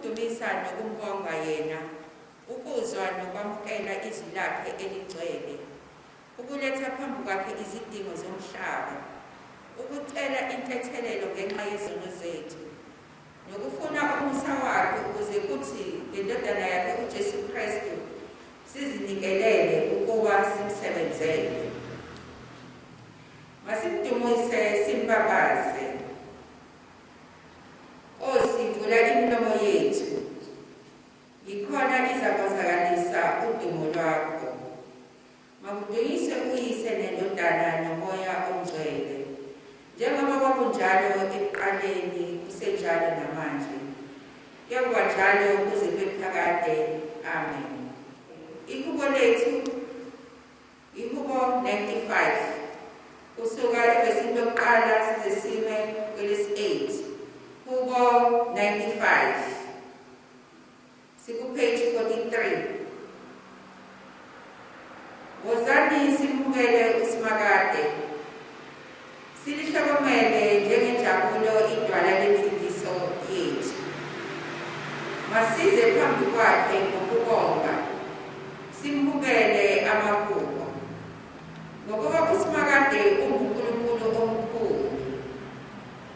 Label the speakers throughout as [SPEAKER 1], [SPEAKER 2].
[SPEAKER 1] ukumdumisa nokumbonga yena, ukuzwa nokwamukela izwi lakhe eligcwele, ukuletha phambi kwakhe izidingo zomhlaba, ukucela intethelelo ngenxa yezono zethu, nokufuna umusa wakhe ukuze kuthi ngendodana yakhe uJesu Kristu sizinikelele ukuba simsebenzele. Masimdumise simbabaze. Sivula imilomo yethu, yikhona izakwazakalisa udumo lwakho. Makudunyiswe uyise nendodana nomoya ongcwele, njengoba kwakunjalo ekuqaleni, kusenjalo namanje, kuyokuba njalo kuze kube phakade. Amen. Ihubo lethu, ihubo 95, kusuka evesini lokuqala size sime kwelesi-8. Hubo 95, siku-page 43. Wozani simbukele uSimakade, silihlokomele njengenjabulo idwala lensindiso yethu. Masize phambi kwakhe ngokubonga, simbukele amaphupho, ngokuba uSimakade unguNkulunkulu omkhulu,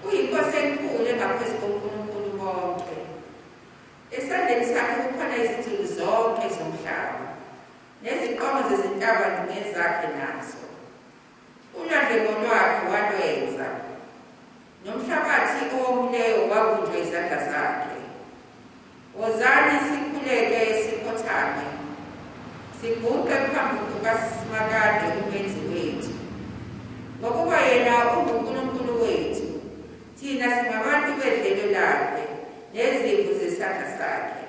[SPEAKER 1] uyinkosi enkulu engaphezu konkulunkulu bonke. Esandleni sakhe kukhona izinsuku zonke zomhlaba, neziqongo zezintaba ngezakhe nazo. Ulwandle ngolwakhe walwenza, nomhlabathi owomileyo wabunjwa izandla zakhe. Wozani sikhuleke sikhothame, siguqe phambi kukaSimakade umenzi wethu, ngokuba yena unguNkulunkulu wethu, thina singabantu bedlelo lakhe nezipho zesandla sakhe.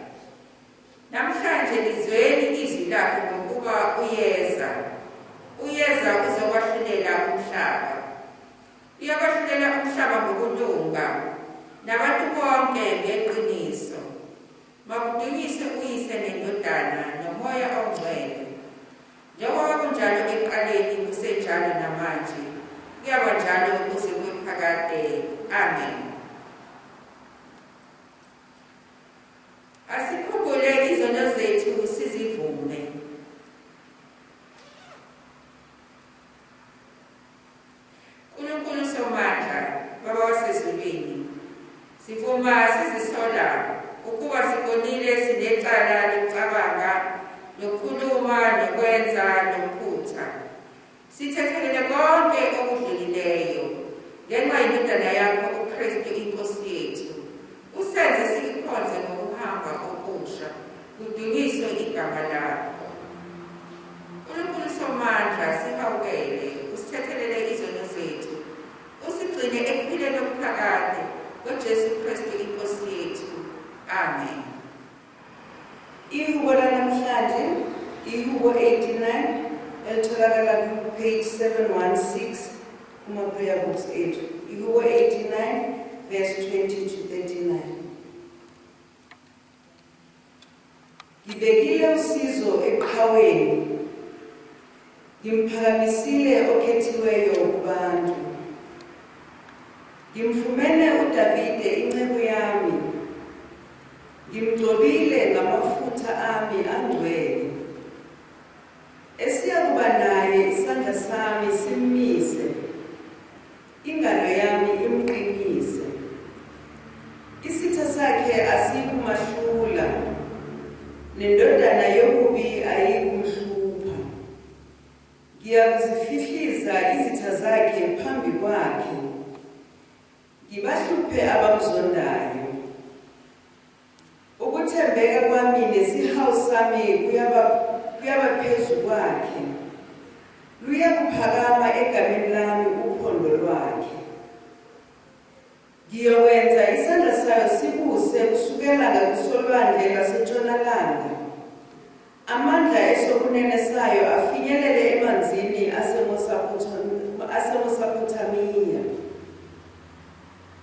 [SPEAKER 1] Namhlanje lizweni izwi lakhe ngokuba uyeza uzokwahlulela umhlaba. Uyakwahlulela umhlaba ngokulunga, nabantu bonke ngeqiniso. Makudunyiswe uyise nendodana nomoya ongcwele, njengoba kunjalo ekuqaleni, kusenjalo namanje, kuyaba njalo kuze kube phakade. Amen. Asikhumbule izono zethu sizivume. uNkulunkulu Somandla, Baba wasezulwini, sivuma sizisola ukuba sigonile sinecala lokucabanga, nokukhuluma, nokwenza, nokuphutha. Sithethelele konke okudlulileyo ngenxa yendodana yakho uKristu inkosi yethu. Usenze sikukhonze ngokuhamba okusha, kudunyiswe igama lakho. uNkulunkulu Somandla, sihawukele, usithethelele izono zethu, usigcine ekuphileni okuphakade ngoJesu Kristu inkosi yethu. Amen.
[SPEAKER 2] Ihubo lanamhlanje, ihubo 89, elitholakala ku-page 716 kuma-prayer books ethu. Ihubo 89, verse 20 to 39. Ngibekile usizo eqhaweni, ngimphakamisile okhethiweyo kubantu. Ngimfumene uDavide inceku yami, ngimgcobile ngamafutha ami angcwele. Esiyakuba naye isandla sami simmise, ingalo yami imqinise. Isitha sakhe asikumahlula, nendodana yokubi ayikumhlupha. Ngiyakuzifihliza izitha zakhe phambi kwakhe, ngibahluphe abamzondayo. Ukuthembeka kwami nesihawu sami kuyaba phezu kwakhe, luyakuphakama egameni lami uphondo lwakhe. Ngiyokwenza isandla sayo sibuse kusukela ngakusolwandle lasentshonalanga, amandla esokunene sayo afinyelele emanzini aseMesopotamiya.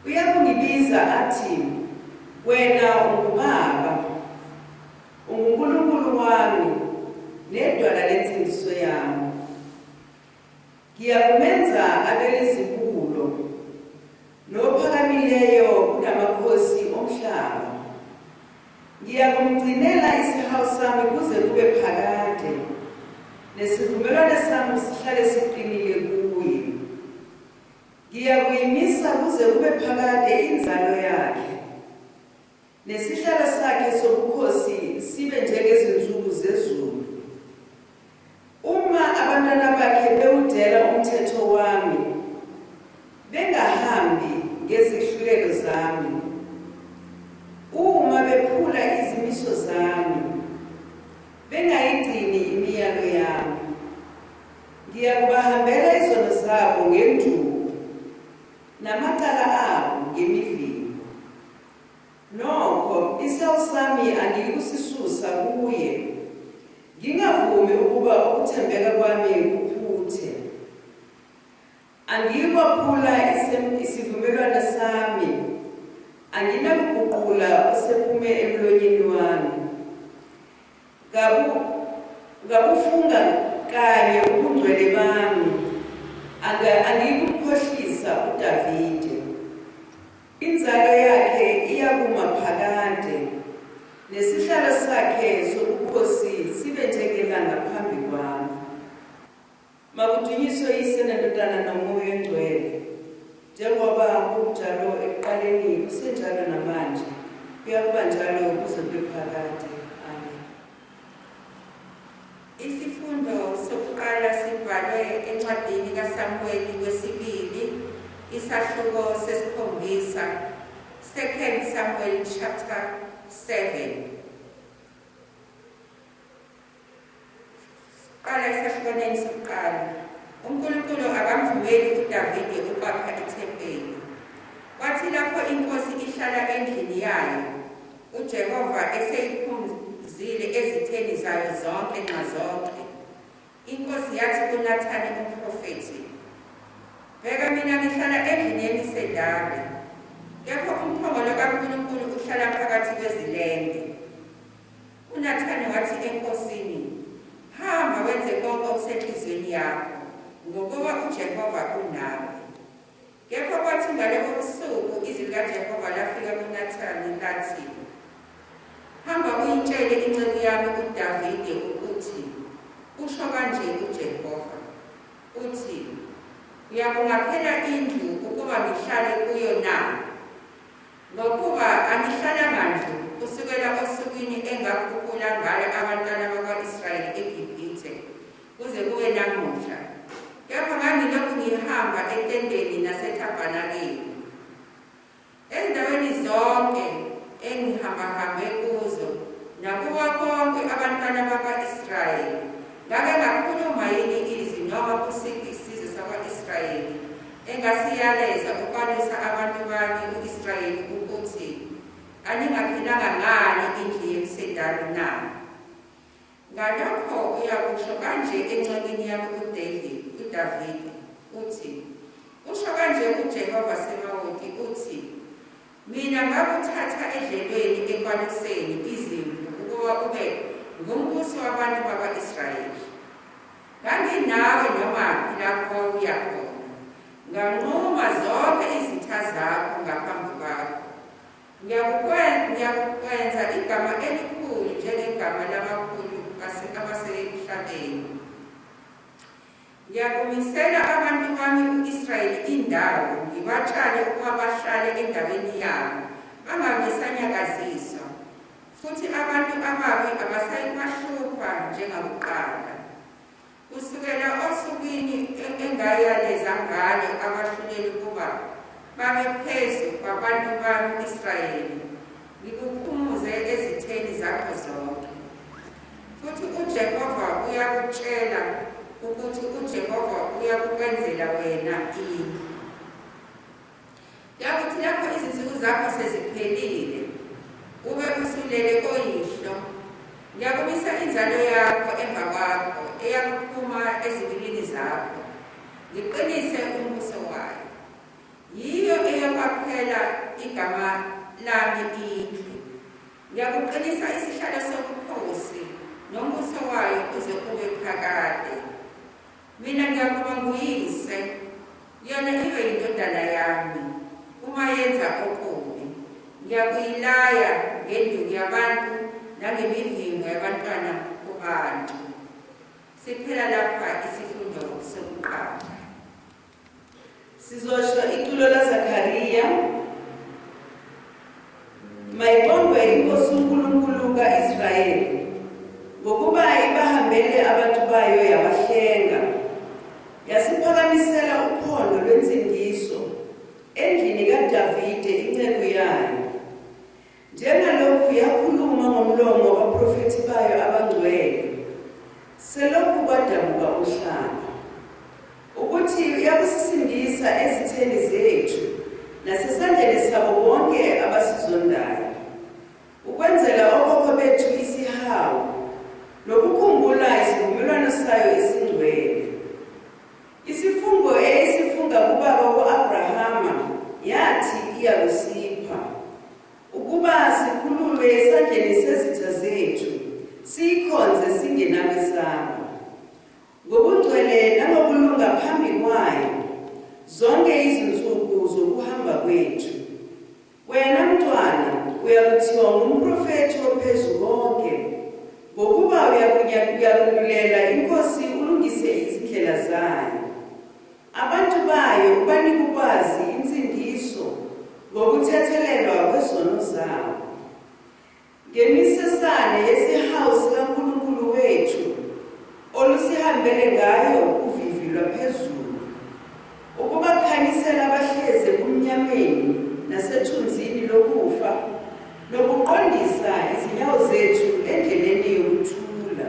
[SPEAKER 2] Uyakungibiza athi, wena ungubaba, unguNkulunkulu wami, nedwala lensindiso yami. Ngiyakumenza abelizibulo, nophakamileyo kunamakhosi omhlaba. Ngiyakumgcinela isihawu sami kuze kube phakade, nesivumelwano sami sihlale siqinile kuye. Ngiyakuyimisa kuze kube phakade inzalo yakhe, nesihlalo sakhe sobukhosi sibe njengezinsuku zezulu. Uma abantwana bakhe bewudela umthetho wami, bengahambi ngezihlulelo zami, uma bephula izimiso zami, bengayigcini imiyalo yami, ngiyakubahambela izono zabo ngenduku, namacala abo ngemivimbo. Nokho isawu sami angiyikusisusa kuye, ngingavumi ukuba ukuthembeka kwami kuphuthe. Angiyikwaphula isivumelwano sami, anginakuguqula osephume emlonyeni wami. Ngabufunga kanye ubungcwele bami, angiyikukhohlisa uDavide. Inzalo yakhe iyakuma phakade, nesihlalo sakhe sobukhosi sibe njengelanga phambi kwami. Makudunyiswe Yise neNdodana noMoya oNgcwele, njengoba kunjalo ekuqaleni kusenjalo namanje, kuyakuba njalo kuze kube phakade. Amen.
[SPEAKER 1] Isifundo sokuqala sibhalwe encwadini kaSamueli wesibili, isahluko sesikhombisa, 2 Samuel chapter 7. Qala esahlukaneni sokuqala. uNkulunkulu akamvumeli uDavide ukwakha ithempeli. Kwathi lapho inkosi ihlala endlini yayo, uJehova eseyiphumzile ezitheni zayo zonke nxazonke, inkosi yathi kuNathani umprofethi, "Bheka, mina ngihlala endlini yemisedari, kepha umphongolo kaNkulunkulu uhlala phakathi kwezilenge." uNathani wathi enkosini, "Hamba wenze konke okusenhliziyweni yakho, ngokuba uJehova unawe." Kepha kwathi ngalobo busuku izwi likaJehova lafika kuNathani lathi, "Hamba uyitshele inceku yami uDavide ukuthi, usho kanje uJehova, uthi, uyakungakhela indlu ukuba ngihlale kuyo na? Ngokuba angihlalanga ndlu kusukela osukwini engakhuphula ngalo abantwana bakwa-Israyeli eGibhithe kuze kube namuhla. Kepha ngangilokhu ngihamba etendeni nasethabanakeni. Ezindaweni zonke engihambahambe kuzo, nakubo bonke abantwana bakwa-Israyeli, ngake ngakhuluma yini izwi noma kusiphi isizwe sakwa-Israyeli engasiyaleza ukwalusa abantu bami u-Israyeli ukuthi aningakhelanga ngani indlu yemisedari na? Ngalokho uyakusho kanje encwadini yami uDavide, uthi, usho kanje uJehova Sebawoti, uthi, mina ngakuthatha edlelweni ekwaluseni izimvu ukuba ube ngumbusi wabantu bakwa-Israyeli. Nganginawe noma lapho uya khona, nganquma zonke izitha zakho ngaphambi kwakho. Ngiyakukwenza igama elikhulu njengegama labakhulu abasemhlabeni. Ngiyakumisela abantu bami u-Israyeli indawo, ngibatshale ukuba bahlale endaweni yabo, bangabe-sanyakaziswa, futhi abantu ababi abasayibahlupha njengakuqala. Kusukela osukwini engayaleza ngalo abahluleli ukuba babe phezu kwabantu bami u-Israyeli, ngikuphumuze ezitheni zakho zonke. Futhi uJehova uyakutshela ukuthi uJehova uyakukwenzela wena indlu. Yakuthi lapho izinsuku zakho seziphelile, ube usulele koyihlo, ngiyakumisa inzalo yakho emva kwakho eyakuphuma ezibilini zakho, ngiqinise umbuso wayo. Yiyo eyokwakhela igama lami indlu. Ngiyakuqinisa isihlalo sobukhosi nombuso wayo uze ube phakade. Mina ngiyakuba nguyise, yona ibe yindodana yami. Uma yenza okubi, ngiyakuyilaya ngenduku yabantu nangemivimbo yabantwana kubantu. Siphela lapha isifundo sokuqala.
[SPEAKER 2] Sizosho iculo laZakhariya. Mayiqondwe inkosi uNkulunkulu ka-Israyeli ngokuba ibahambele abantu bayo yabahlenga, yasiphakamisela uphondo lwensindiso endlini kaDavide inceku yayo, njengalokhu yakhuluma ngomlomo wabaprofethi bayo abangcwele selokhu kwadabuka umhlaba, ukuthi uyakusisindisa ezitheni zethu nasesandleni sabo bonke abasizondayo, ukwenzela okhokho bethu isihawu nokukhumbula isivumelwano sayo esingcwele, isifungo eyisifunga kubaba u-Abrahama yathi iyakusipha, ukuba sikhululwe esandleni sezitha zethu, siyikhonze singenabesaba, ngobungcwele nangokulunga phambi kwayo zonke izinsuku zokuhamba kwethu. Wena mntwana uyakuthiwa ngumprofethi ophezu konke, ngokuba uyakundulela inkosi ulungise izindlela zayo, abantu bayo ubanike ukwazi insindiso ngokuthethelelwa kwezono zabo, ngemisesane yesihawu sikaNkulunkulu wethu olusihambele ngayo uvivi lwaphezulu, ukubakhanyisela abahlezi ebumnyameni nasethunzini lokufa, nokuqondisa izinyawo zethu endleleni yokuthula.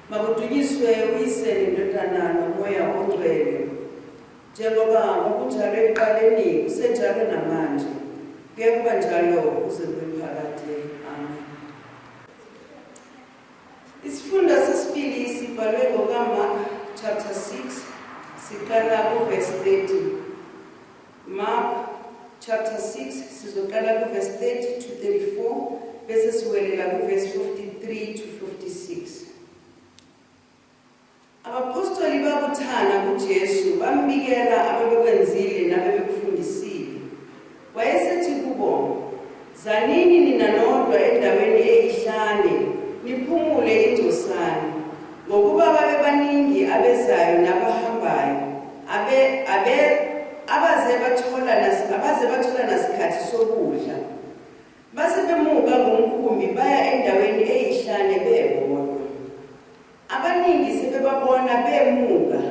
[SPEAKER 2] Makudunyiswe uYise neNdodana noMoya oNgcwele, njengoba ngokunjalo ekuqaleni kusenjalo namanje kuye kuba njalo kuze kube phakade. Amen. Isifundo sesibili sibhalwe ngokaMark chapter 6, siqala kuverse 30. Mark chapter 6 sizoqala kuverse 30 to 34 bese siwelela kuverse 53 to 56. Abapostoli babuthana kuJesu bambikela abebekwenzile nabebekufundisile. Wayesethi kubo, zanini nina nodwa endaweni eyihlane niphumule ingcosana, ngokuba babe baningi abezayo nabahambayo abaze bathola nasikhathi sokudla, base bemuka ngomkhumbi baya endaweni eyihlane bebodwa. Abaningi sebebabona bemuka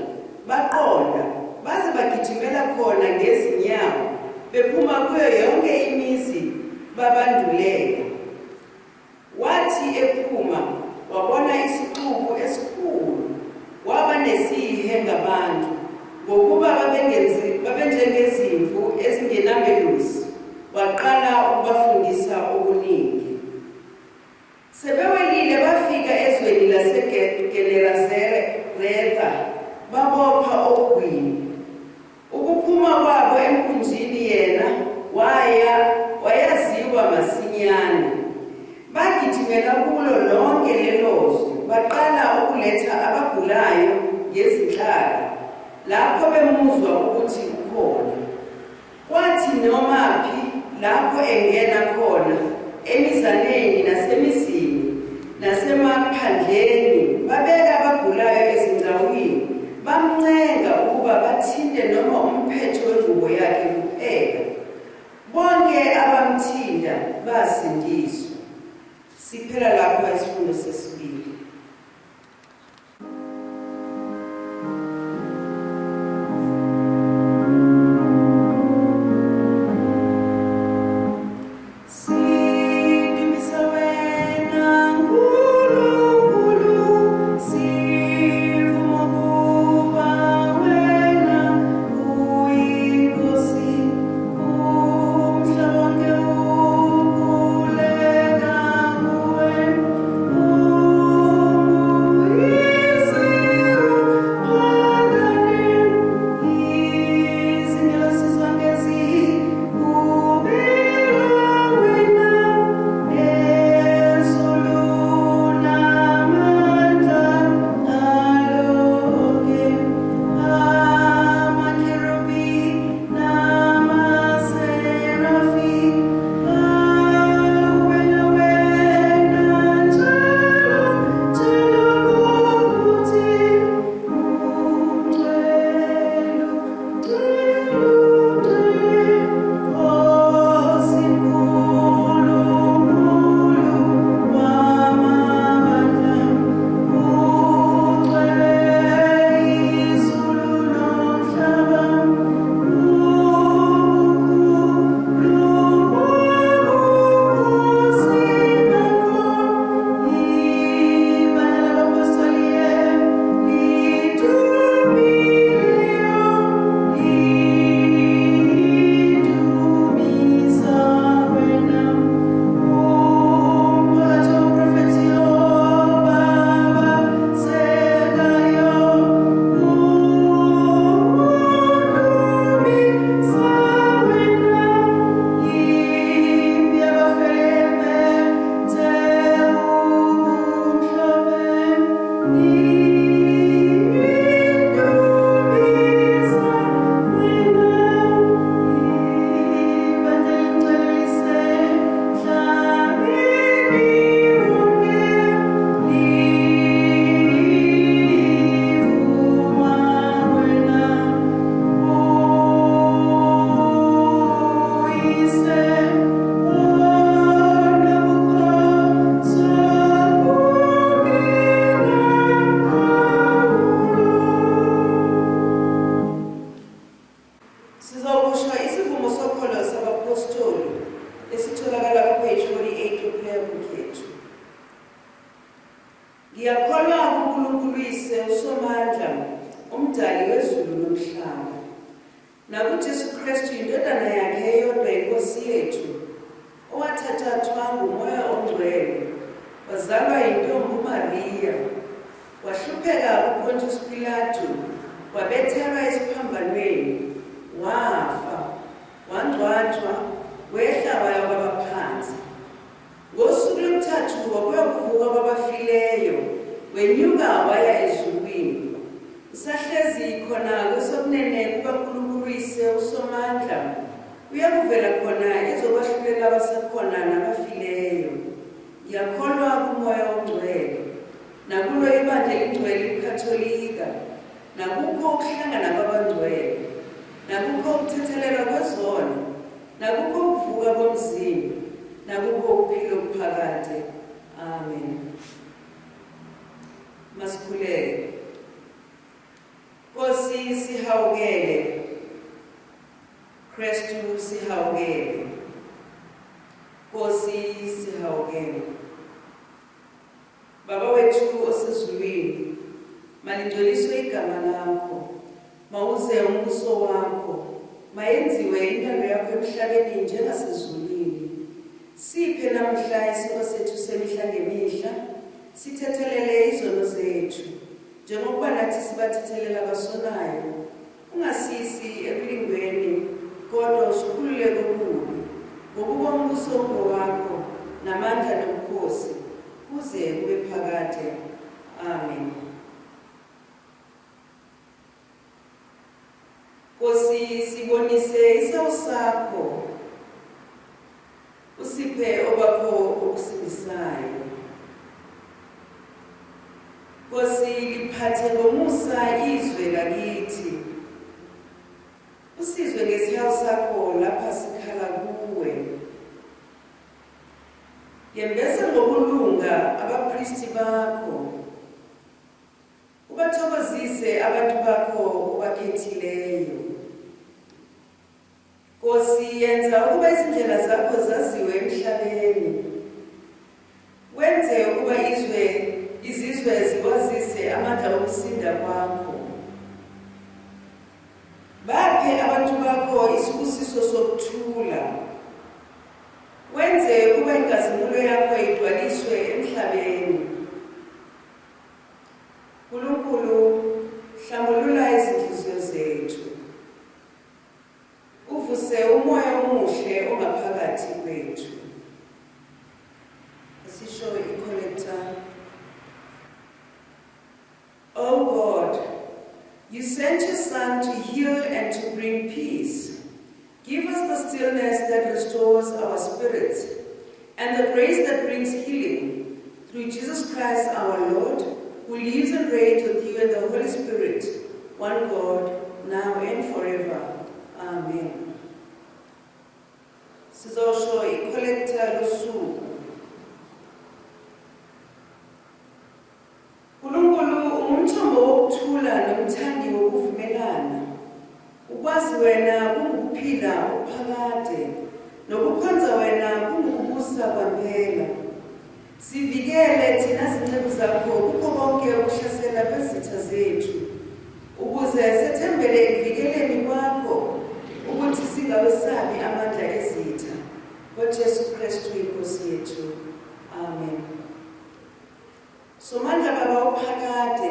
[SPEAKER 2] baqonda baze bagijimela khona ngezinyawo bephuma kuyo yonke imizi babanduleka. Wathi ephuma wabona isixuku esikhulu, waba nesihe ngabantu, ngokuba babenjengezimvu ezingenamelusi, waqala ukubafundisa okuningi. Sebewelile bafika ezweni laseGenesaretha babopha ogwini. Ukuphuma kwabo emkhunjini yena wayaziwa masinyane. Bagijimela kulo lonke lelozwe, baqala ukuletha abagulayo ngezinhlaka, lapho bemuzwa ukuthi ukhona. Kwathi nomaphi lapho engena khona, emizaneni nasemizini nasemaphandleni, babeka abagulayo ezindawini, bamncenga ukuba bathinte noma umphetho wengubo yakhe kuphela. Bonke abamthinta basindiswa. Siphela lapha isifundo sesibili.
[SPEAKER 3] Oh
[SPEAKER 2] Ngiyakholwa kuNkulunkulu uyise uSomandla, umdali wezulu nomhlaba, nakuJesu Kristu indodana yakhe eyodwa inkosi yethu, owathathathwa nguMoya oNgcwele, wazalwa yintombi uMariya, wahlupheka kuPontius Pilato, wabethelwa esiphambanweni, wafa, wangcwatshwa, wehla waya kwabaphansi. Ngosuku lwesithathu wakuyokuvuka kwabafileyo, wenyuka waya ezulwini. Usahlezi khona kwesokunene kukaNkulunkulu uyise uSomandla, uyakuvela khona ezokwahlulela abasekhona nabafileyo. Ngiyakholwa kuMoya oNgcwele, nakulo ibandla elingcwele likatholika, nakukho ukuhlangana kwabangcwele, nakukho ukuthethelelwa kwezono, nakukho ukuvuka komzimba, nakukho ukuphila okuphakade. Amen. Masikhuleke. Nkosi sihawukele, Kristu sihawukele, Nkosi sihawukele. Baba wethu osezulwini, malingcoliswe igama lakho, mawuze umbuso wakho, mayenziwe intando yakho emhlabeni njengasezulwini. Siphe namhla isipho sethu semihla ngemihla, sithethelele izono zethu, njengokuba nathi sibathethelela abasonayo. Ungasisi ekulingweni, kodwa usikhulule kokubi, ngokuba umbuso ungowakho, namandla nobukhosi, kuze kube phakade. Amen. Nkosi sibonise isawu sakho, usiphe obakho okusindisayo. Nkosi liphathe ngomusa izwe lakithi, usizwe ngesihawu sakho lapha sikhala kuwe. Yembese ngokulunga abapristi bakho, ubathokozise abantu bakho obakhethileyo. Nkosi yenza ukuba izindlela zakho zaziwe emhlabeni, wenze ukuba izizwe zikwazise amandla okusinda kwakho. Baphe abantu bakho isibusiso sokuthula, wenze ukuba inkazimulo yakho igcwaliswe emhlabeni. Nkulunkulu, hlambulula izinhliziyo zethu, uvuse umoya omuhle ongaphakathi kwethu. Asisho icollector. Oh God, you sent your Son to heal and to bring peace. Give us the stillness that restores our spirits and the grace that brings healing, through Jesus Christ our Lord, who lives and reigns with you in the Holy Spirit, one God, now and forever. Amen. Sizosho icollector losuku. Nkulunkulu umthombo wokuthula nomthandi wokuvumelana. Ukwazi wena kungukuphila uphakade, nokukhonza wena kungukubusa kwampela. Sivikele thina zinceku zakho kukho konke ukuhlasela kwezitha zethu, ukuze sethembele ekuvikeleni kwakho, ukuthi singawesabi amandla ezitha. NgoJesu Kristu inkosi yethu. Amen. Somandla Baba uphakade,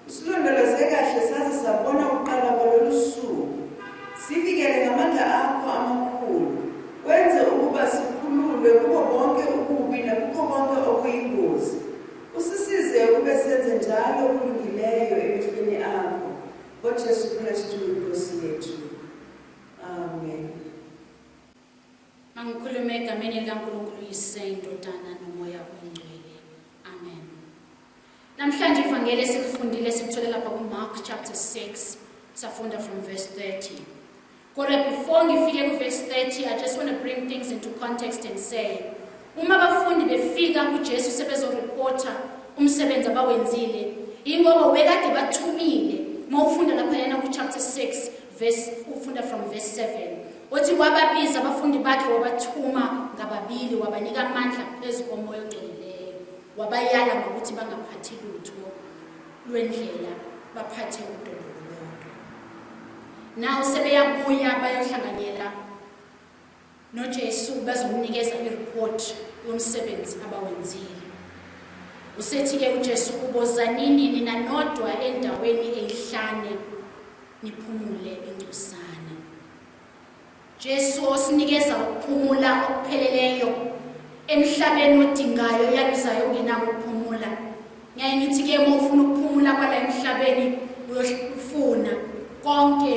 [SPEAKER 2] usilondoloze kahle saze sabona uqala kwalolu suku. Sivikele ngamandla akho amakhulu, wenze ukuba sikhululwe kubo bonke ukubi nakukho konke okuyingozi. Usisize ukube senze njalo okulungileyo emehlweni akho. NgoJesu Kristu inkosi yethu. Amen.
[SPEAKER 3] Mangikhulume egameni likaNkulunkulu uyise, indodana noMoya oNgcwele. Amen. Namhlanje ivangeli esikufundile sikuthola lapha kuMark chapter 6, safunda from verse 30. Kodwa before ngifike ku verse 30, I just want to bring things into context and say, uma abafundi befika kuJesu sebezoreporta umsebenzi abawenzile, ingoba bekade bathumile. Mawufunda lapha yana ku chapter 6 verse ufunda from verse 7. Uthi wababiza abafundi bakhe wabathuma ngababili, wabanika amandla phezu komoya ongcolileyo. wabayala ngokuthi bangaphathi lutho lwendlela, baphathe udondolo lodwa. Nawo sebeyabuya bayohlanganyela noJesu bazomnikeza ireport yomsebenzi abawenzile. Usethi-ke uJesu kubo, zanini nina nodwa endaweni eyihlane niphumule encosana. Jesu osinikeza ukuphumula okupheleleyo emhlabeni odingayo yaluzayo ongenako ukuphumula. Ngiyaye ngithi-ke uma ufuna ukuphumula kwala emhlabeni uyofuna konke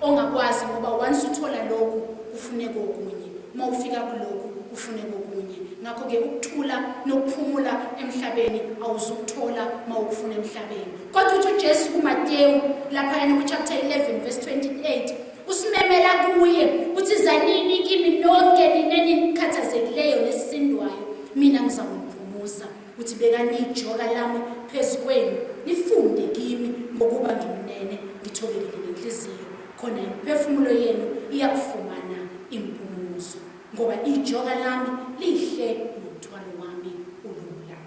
[SPEAKER 3] ongakwazi, ngoba once uthola lokhu kufuneka okunye, uma ufika kulokhu kufuneka okunye. Ngakho-ke ukuthula nokuphumula emhlabeni awuzukuthola uma ukufuna emhlabeni. Kodwa uthi uJesu kuMateyu laphayana kuchapter 11 verse 28 usimemela kuye uthi, zanini kimi nonke nineni nikhathazekileyo nesindwayo, mina ngizakuniphumuza. Uthi bekani ijoka lami phezu kwenu, nifunde kimi ngokuba ngimnene ngithokelile ngenhliziyo, khona imiphefumulo yenu iyakufumana impumuzo, ngoba ijoka lami lihle nomthwalo wami ulula.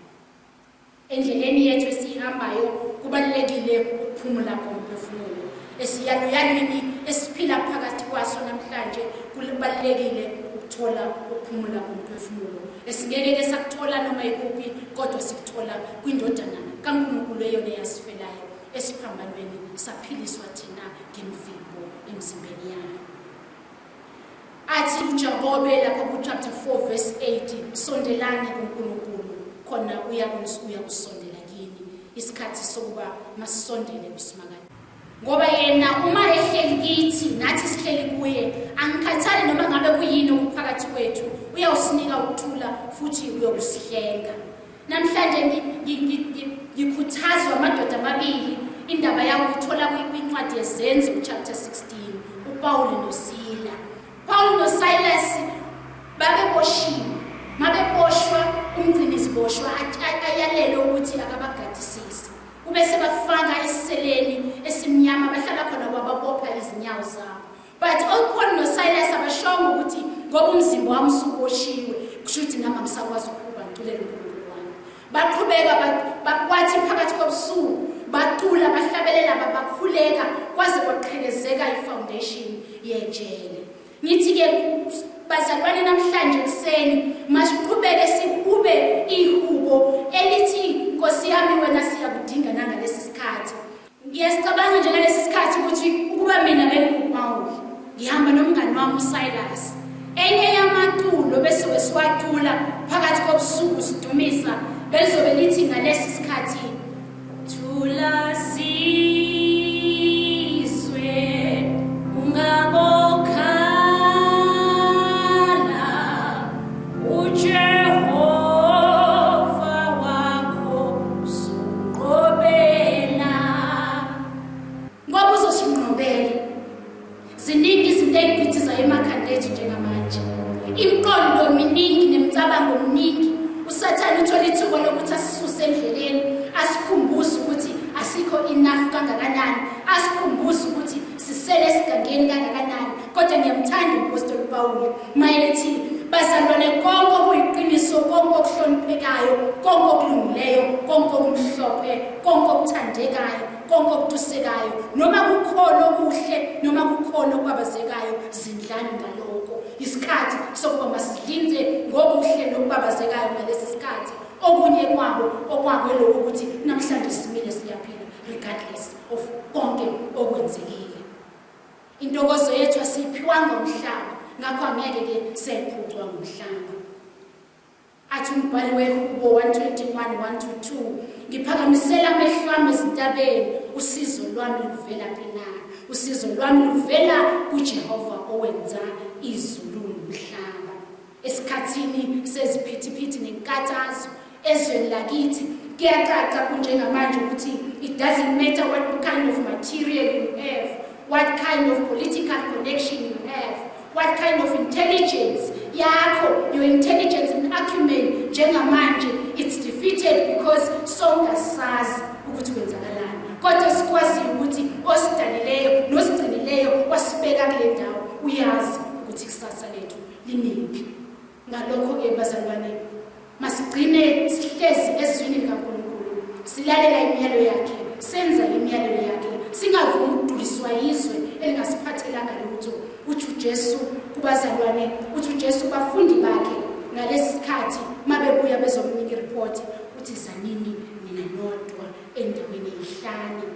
[SPEAKER 3] Endleleni yethu esihambayo kubalulekile ukuphumula komphefumulo. Esiyaluyalwini esiphila phakathi kwaso namhlanje kubalulekile ukuthola ukuphumula komphefumulo. Esingeke sakuthola noma ikuphi, kodwa sikuthola kwindodana kaNkulunkulu eyona yasifelayo esiphambanweni saphiliswa thina ngemvimbo emzimbeni yayo. Athi uJakobe lapha kuchapter 4 verse 8, sondelani kuNkulunkulu khona uyakusondela kini. Isikhathi sokuba masisondele kusimakade, ngoba yena uma ehleli kithi nathi sihleli kuye, angikhathali noma ngabe kuyini okuphakathi kwethu, uyawusinika ukuthula futhi uyokusihlenga. Namhlanje ngikhuthazwa amadoda amabili indaba yawo ithola kwincwadi yeZenzo chapter 16, uPaul noSila. Paul noSilas babeboshiwe, mabeboshwa umgciniziboshwa ayalele ukuthi akabagadisisi. Ubese bafanga esiseleni esimnyama, bahlala khona bababopha izinyawo zabo. But uPaul noSilas abashongo ukuthi ngoba umzimba wami usuboshiwe kusho ukuthi nami angisakwazi ukuba ngiculele uNkulunkulu wami. Baqhubeka bakwathi phakathi kobusuku bacula, bahlabelela, bakhuleka kwaze kwaqhekezeka ifoundation yejele. Ngithi-ke bazalwane, namhlanje kuseni masiqhubeke sihube ihubo elithi, Nkosi yami wena siyakudinga nangalesi sikhathi. Ngiyasicabanga nje ngalesi sikhathi ukuthi ukuba mina benguPaul ngihamba nomngani wami uSilas, enye yamaculo bese wesiwacula phakathi kobusuku sidumisa, bezobe lithi ngalesi sikhathi, thula sizwe ungabokhala uJehova wakho uzoqobela. Ngoba uzosinqobela. Ziningi izinto ey'phithizayo emakhanda ethu njengamanje, imiqondo miningi nemicabango miningi. Usathane uthola ithuba lokuthi asisuse endleleni, asikhumbuze ukuthi asikho enough kangakanani, asikhumbuze ukuthi sisele esigangeni kangakanani. Kodwa ngiyamthanda umpostoli Paul mayethi, bazalwane, konke okuyiqiniso, konke okuhloniphekayo, konke okulungileyo, konke okumhlophe, konke okuthandekayo, konke okutusekayo, noma kukhona okuhle noma kukhona okubabazekayo, zindlani ngalokho. Isikhathi sokuba masidlinze ngokuhle nokubabazekayo ngalesi sikhathi. Okunye kwabo okwakweloko ukuthi namhlanje simile siyaphila regardless of konke okwenzekile. Intokozo yethu asiphiwanga umhlaba, ngakho angeke-ke siyayiphucwa ngumhlaba. Athi umbhali weHubo 121:1-2, ngiphakamisela amehlo ami ezintabeni, usizo lwami luvela kina. Usizo lwami luvela kuJehova owenza izulu nomhlaba. Esikhathini seziphithiphithi nenkathazo ezweni lakithi kuyacaca kunjengamanje ukuthi it doesn't matter what kind of material you have, what kind of political connection you have, what kind of intelligence yakho, your intelligence and acumen njengamanje, it's defeated because sonke sazi ukuthi kwenzakalani. Kodwa sikwazi ukuthi osidalileyo nosigcinileyo wasibeka kule ndawo uyazi ukuthi kusasa lethu limiphi. Ngalokho-ke bazalwane, masigcine sihlezi silalela imiyalelo yakhe, senza imiyalelo yakhe, singavumi ukuduliswa yizwe elingasiphathelanga lutho. Uthi uJesu kubazalwane, uthi uJesu kubafundi bakhe ngalesi sikhathi mabebuya bezomnika ireport, uthi zanini mina nodwa endaweni eyihlane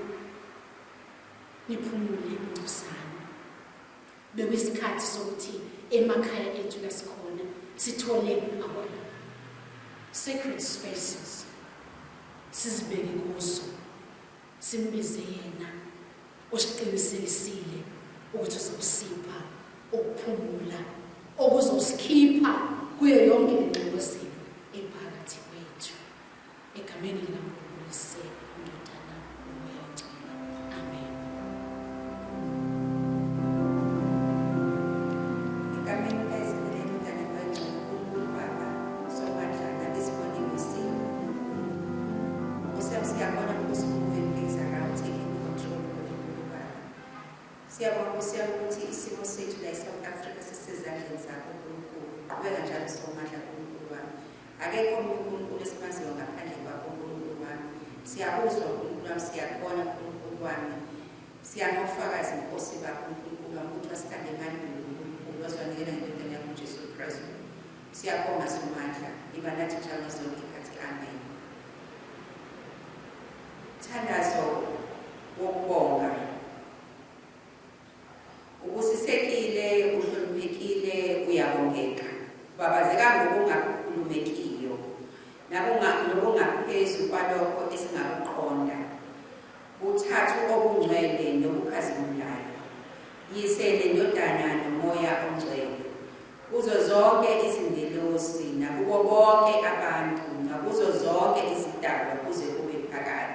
[SPEAKER 3] niphumule incosana. Bekuyisikhathi sokuthi emakhaya ethu lasikhona sithole our sacred spaces, sizibeke kuzo, simbize yena osiqinisekisile ukuthi uzosipha ukuphumula okuzosikhipha kuyo yonke ingqolozelo ephakathi kwethu. Egameni likaNkulunkulu indodana nomoya oyingcwele. Amen.
[SPEAKER 1] Egameni likaYise indodana nomoya oyingcwele, uNkulunkulu Baba somandla ngalesibonelo esihle. Siyabona ukuthi moving things around, taking control uNkulunkulu Baba. Siyabona ukuthi isimo sethu la eSouth Africa sisezandleni zakho uNkulunkulu. Qhubeka njalo somandla uNkulunkulu wami. Akekho uNkulunkulu esimaziyo ngaphandle kwakho uNkulunkulu wami. Siyabuzwa uNkulunkulu wami, siyakubona uNkulunkulu wami. Siyangofakazi inkosi bakho uNkulunkulu wami ukuthi wasithanda emandulo uNkulunkulu wazwanikela ngendodana yakho uJesu Kristu. Siyabonga somandla, iba nathi njalo zonke ikhathi. Amen. Thandazo wokubonga. Ubusisekile, uhloniphekile, uyabongeka. Babazeka ngokungakhulumekiyo nokungaphezu kwalokho esingakuqonda. Uthathu obungcwele nobukhazimulayo. Yise nendodana nomoya ongcwele. Kuzo zonke izingelosi nakubo bonke abantu nakuzo zonke izidalwa kuze kube phakade.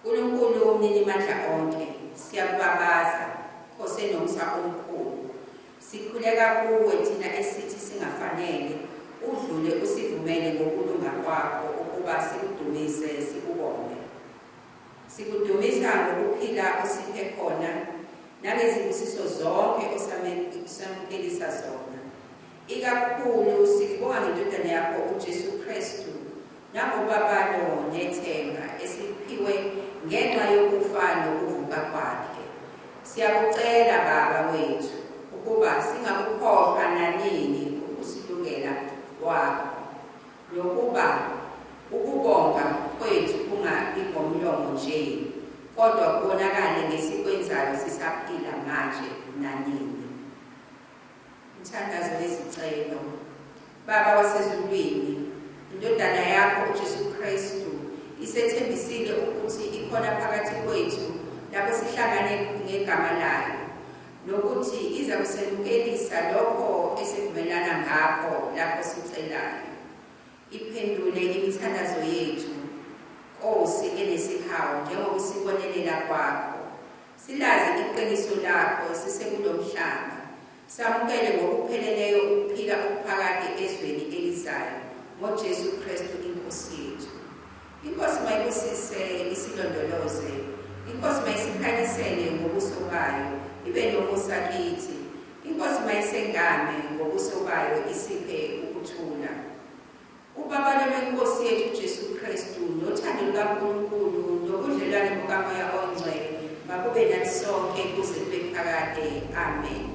[SPEAKER 1] uNkulunkulu umnini mandla onke, siyakubabaza Nkosi enomsa omkhulu. Sikhuleka kuwe thina esithi singafanele, udlule usivumele ngokulunga kwakho ukuba sikudumise sikubonge. Sikudumisa ngokuphila osiphe khona nangezibusiso zonke osamukelisa zona. Ikakhulu sikubonga ngendodana yakho uJesu Kristu nangobabalo nethemba esiphiwe ngenxa yokufa nokuvuka kwakhe. Siyakucela Baba wethu ukuba singakukhohlwa nanini ukusilungela kwakho, nokuba ukubonga kwethu kungabi ngomlomo nje, kodwa kubonakale ngesikwenzayo sisaphila manje nanini. Umthandazo wezicelo. Baba wasezulwini, indodana yakho uJesu Kristu isethembisile ukuthi ikhona phakathi kwethu lapho sihlangane ngegama layo, nokuthi iza kusemukelisa lokho esivumelana ngakho lapho sicelayo. Iphendule imithandazo yethu, Nkosi enesihawu, njengokusibonelela kwakho. Silazi iqiniso lakho sisekulomhlaba. Samukele ngokupheleleyo ukuphila okuphakade ezweni elizayo ngoJesu Kristu inkosi yethu. Inkosi mayibusise isilondoloze, inkosi mayisikhanyisele ngobuso bayo ibe nomusa kithi, inkosi mayisengame ngobuso bayo isiphe ukuthula. Ubabalo lwenkosi yethu Jesu Kristu nothando lukaNkulunkulu nobudlelwane bukaMoya Oyingcwele makube nathi sonke kuze kube phakade. Amen.